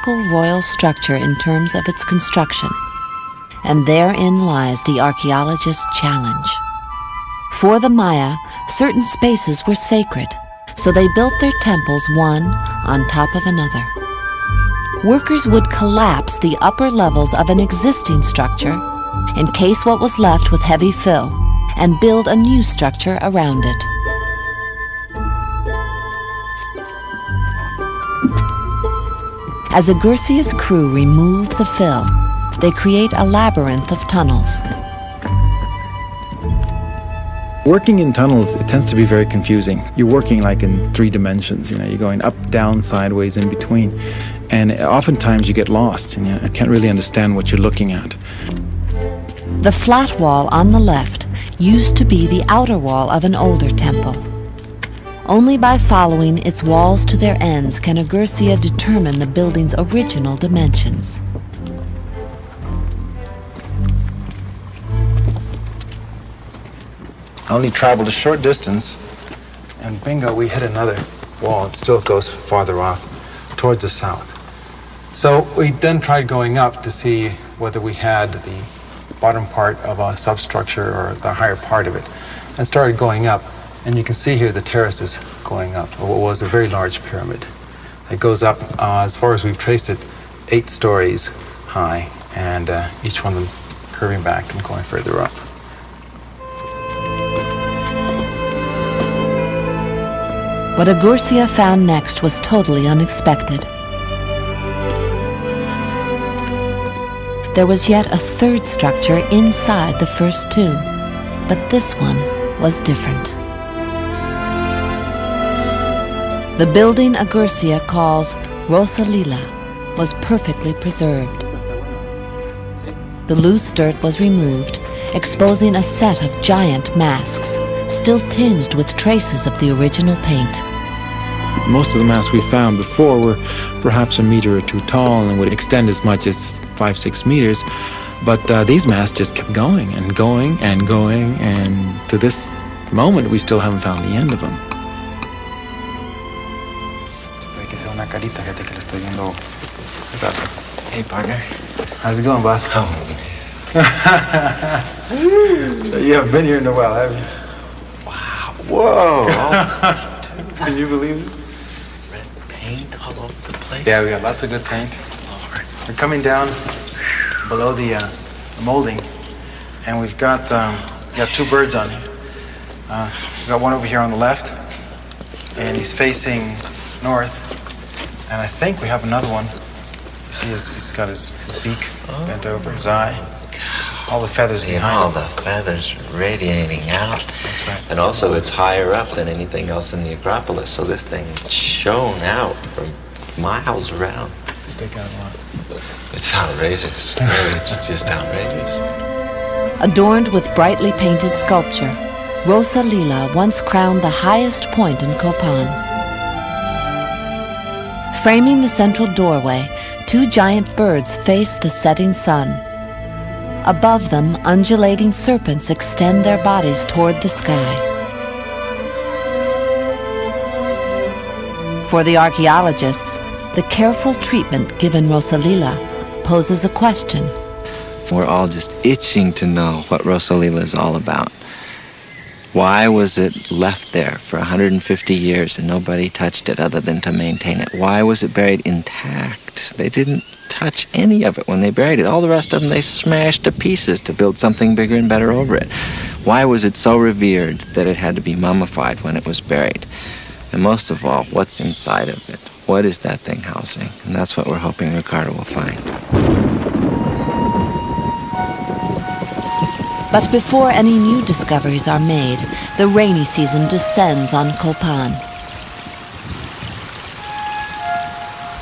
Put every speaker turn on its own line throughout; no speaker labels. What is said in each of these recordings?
typical royal structure in terms of its construction. And therein lies the archaeologist's challenge. For the Maya, certain spaces were sacred, so they built their temples one on top of another. Workers would collapse the upper levels of an existing structure, encase what was left with heavy fill, and build a new structure around it. As Agurcia's crew remove the fill, they create a labyrinth of tunnels.
Working in tunnels, it tends to be very confusing. You're working like in 3 dimensions, you're going up, down, sideways, in between. And oftentimes you get lost and you can't really understand what you're looking at.
The flat wall on the left used to be the outer wall of an older temple. Only by following its walls to their ends can Agurcia determine the building's original dimensions.
I only traveled a short distance, and bingo, we hit another wall. It still goes farther off, towards the south. So we then tried going up to see whether we had the bottom part of a substructure or the higher part of it, and started going up. And you can see here the terraces going up, or what was a very large pyramid. It goes up, as far as we've traced it, 8 stories high, and each one of them curving back and going further up.
What Agurcia found next was totally unexpected. There was yet a 3rd structure inside the first 2, but this one was different. The building Agurcia calls Rosalila was perfectly preserved. The loose dirt was removed, exposing a set of giant masks, still tinged with traces of the original paint.
Most of the masks we found before were perhaps a meter or 2 tall and would extend as much as 5-6 meters, but these masks just kept going and going and going, and to this moment we still haven't found the end of them.
Hey, partner.
How's it going, boss?
Oh.
You haven't been here in a while, have you?
Wow. Whoa.
Can you believe this?
Red paint all over the place.
Yeah, we got lots of good paint.
Lord.
We're coming down below the molding, and we've got 2 birds on here. We've got one over here on the left, and he's facing north. And I think we have another one. You see, he's got his beak bent over his eye. All the feathers behind
all
him.
the feathers radiating out.
That's right.
And also it's higher up than anything else in the Acropolis, so this thing shone out from miles around.
Stick out a lot.
It's outrageous. Really, it's just outrageous.
Adorned with brightly painted sculpture, Rosalila once crowned the highest point in Copan. Framing the central doorway, 2 giant birds face the setting sun. Above them, undulating serpents extend their bodies toward the sky. For the archaeologists, the careful treatment given Rosalila poses a question.
We're all just itching to know what Rosalila is all about. Why was it left there for 150 years and nobody touched it other than to maintain it? Why was it buried intact? They didn't touch any of it when they buried it. All the rest of them they smashed to pieces to build something bigger and better over it. Why was it so revered that it had to be mummified when it was buried? And most of all, what's inside of it? What is that thing housing? And that's what we're hoping Ricardo will find.
But before any new discoveries are made, the rainy season descends on Copan.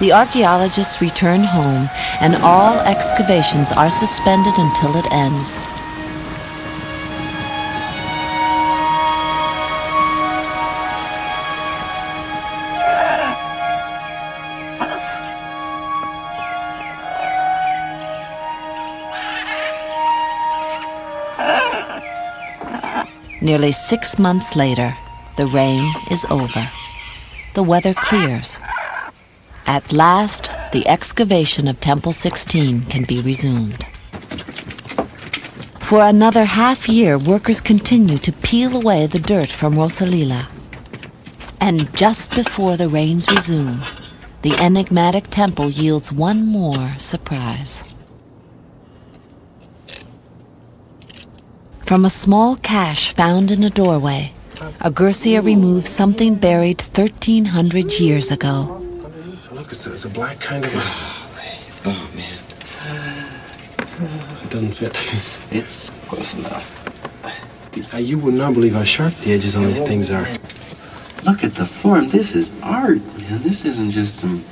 The archaeologists return home, and all excavations are suspended until it ends. Nearly 6 months later, the rain is over. The weather clears. At last, the excavation of Temple 16 can be resumed. For another half year, workers continue to peel away the dirt from Rosalila. And just before the rains resume, the enigmatic temple yields one more surprise. From a small cache found in a doorway, Agurcia removes something buried 1,300 years ago.
Look, it's a black kind of...
Oh, man.
It doesn't fit.
It's close enough.
You would not believe how sharp the edges on these things are.
Look at the form. This is art, man. This isn't just some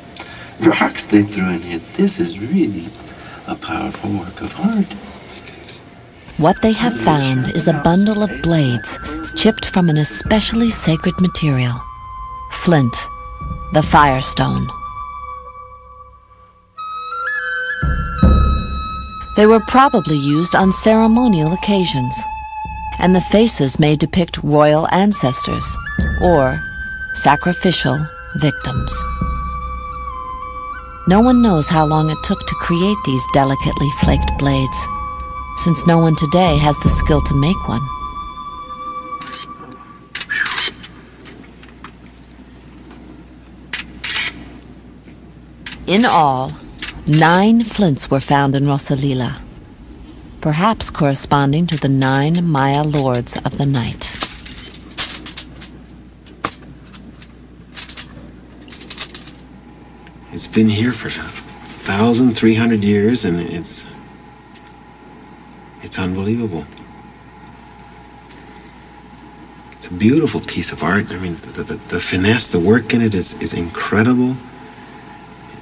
rocks they threw in here. This is really a powerful work of art.
What they have found is a bundle of blades chipped from an especially sacred material, flint, the firestone. They were probably used on ceremonial occasions, and the faces may depict royal ancestors or sacrificial victims. No one knows how long it took to create these delicately flaked blades, since no one today has the skill to make one. In all, 9 flints were found in Rosalila, perhaps corresponding to the 9 Maya lords of the night.
It's been here for 1,300 years, and it's unbelievable. It's a beautiful piece of art. I mean, the finesse, the work in it is incredible.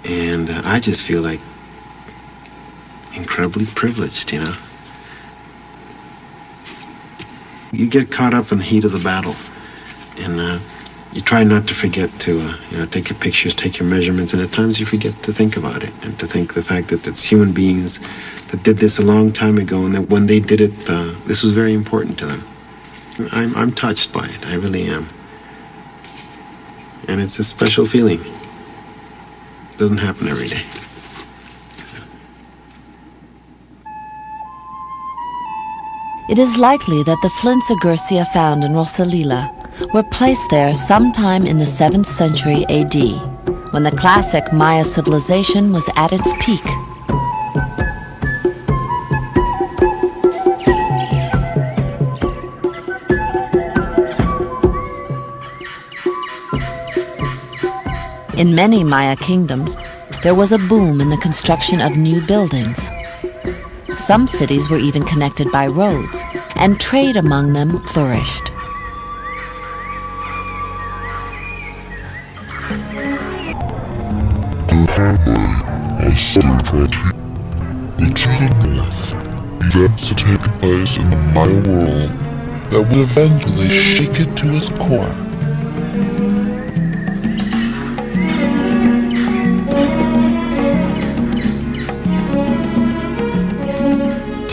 And I just feel like incredibly privileged, you know. You get caught up in the heat of the battle, and you try not to forget to, take your pictures, take your measurements, and at times you forget to think about it, and to think the fact that it's human beings that did this a long time ago, and that when they did it, this was very important to them. I'm touched by it, I really am. And it's a special feeling. It doesn't happen every day.
It is likely that the flints Agurcia found in Rosalila were placed there sometime in the 7th century AD, when the classic Maya civilization was at its peak. In many Maya kingdoms, there was a boom in the construction of new buildings. Some cities were even connected by roads, and trade among them flourished.
Events had taken place in the Maya world that would eventually shake it to its core.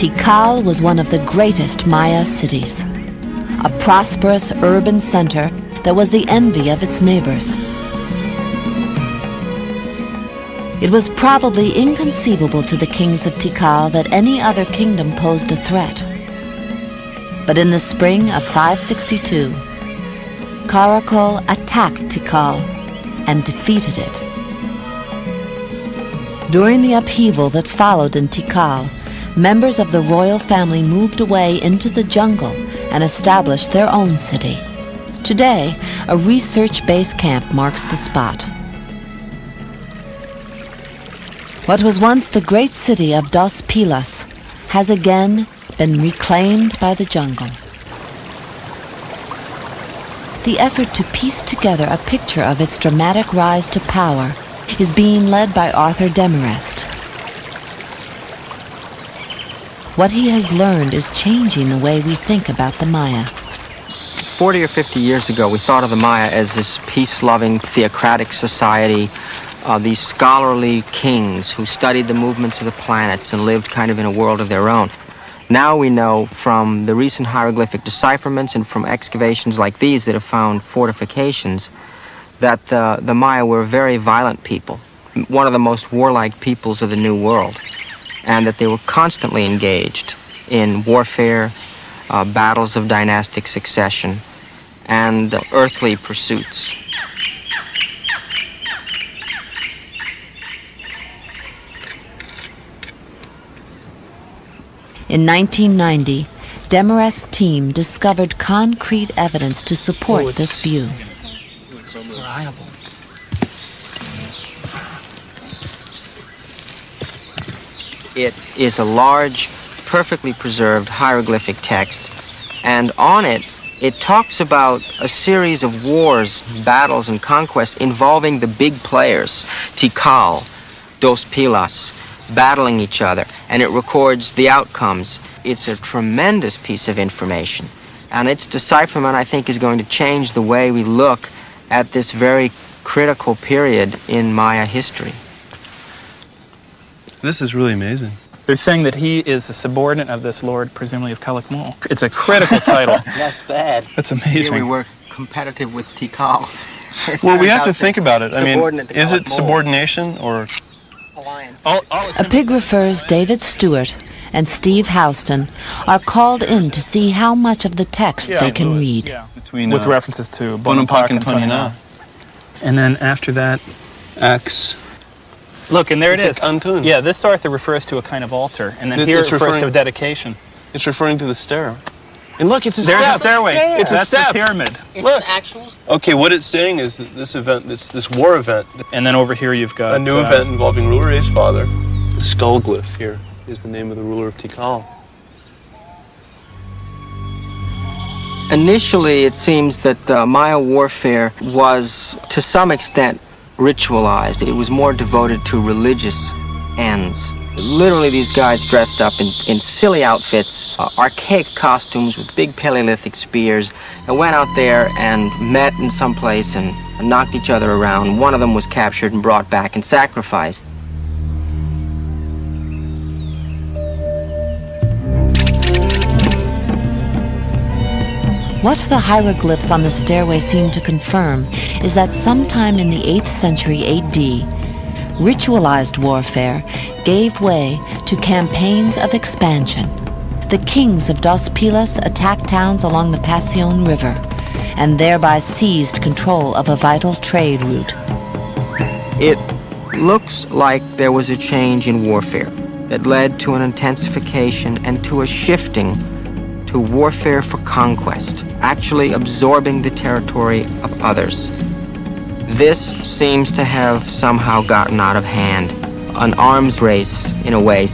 Tikal was one of the greatest Maya cities, a prosperous urban center that was the envy of its neighbors. It was probably inconceivable to the kings of Tikal that any other kingdom posed a threat. But in the spring of 562, Karakol attacked Tikal and defeated it. During the upheaval that followed in Tikal, members of the royal family moved away into the jungle and established their own city. Today, a research base camp marks the spot. What was once the great city of Dos Pilas has again been reclaimed by the jungle. The effort to piece together a picture of its dramatic rise to power is being led by Arthur Demarest. What he has learned is changing the way we think about the Maya.
40 or 50 years ago, we thought of the Maya as this peace-loving, theocratic society, these scholarly kings who studied the movements of the planets and lived kind of in a world of their own. Now we know from the recent hieroglyphic decipherments and from excavations like these that have found fortifications that the Maya were a very violent people, one of the most warlike peoples of the New World, and that they were constantly engaged in warfare, battles of dynastic succession, and earthly pursuits.
In 1990, Demarest's team discovered concrete evidence to support this view.
It is a large, perfectly preserved hieroglyphic text, and on it, it talks about a series of wars, battles, and conquests involving the big players, Tikal, Dos Pilas, battling each other, and it records the outcomes. It's a tremendous piece of information, and its decipherment, I think, is going to change the way we look at this very critical period in Maya history.
This is really amazing.
They're saying that he is a subordinate of this lord, presumably of Calakmul. It's a critical title.
That's bad.
That's amazing.
Here we were competitive with Tikal.
Well, we have to think about it. I mean, is it subordination or
alliance?
Epigraphers David Stewart and Steve Houston are called in to see how much of the text they can read.
Yeah.
between
With references to
Bonampak and Tonina?
And then after that,
Acts.
look, and there it is.
It's Antun.
Yeah, this Arthur refers to a kind of altar, and then here it
It's
refers to a
referring-
dedication.
It's referring to the stair. And look, it's a
There's
step.
a stairway.
It's a
That's
step.
the pyramid.
Look.
actuals?
Okay, what it's saying is that this event, this war event,
And then over here you've got
a new event involving ruler A's father. The skull glyph here is the name of the ruler of Tikal.
Initially, it seems that Maya warfare was, to some extent, ritualized. It was more devoted to religious ends. Literally, these guys dressed up in silly outfits, archaic costumes with big Paleolithic spears, and went out there and met in some place and knocked each other around. One of them was captured and brought back and sacrificed.
What the hieroglyphs on the stairway seem to confirm is that sometime in the 8th century AD, ritualized warfare gave way to campaigns of expansion. The kings of Dos Pilas attacked towns along the Pasion River and thereby seized control of a vital trade route.
It looks like there was a change in warfare that led to an intensification and to a shifting to warfare for conquest, actually absorbing the territory of others. This seems to have somehow gotten out of hand. An arms race, in a way,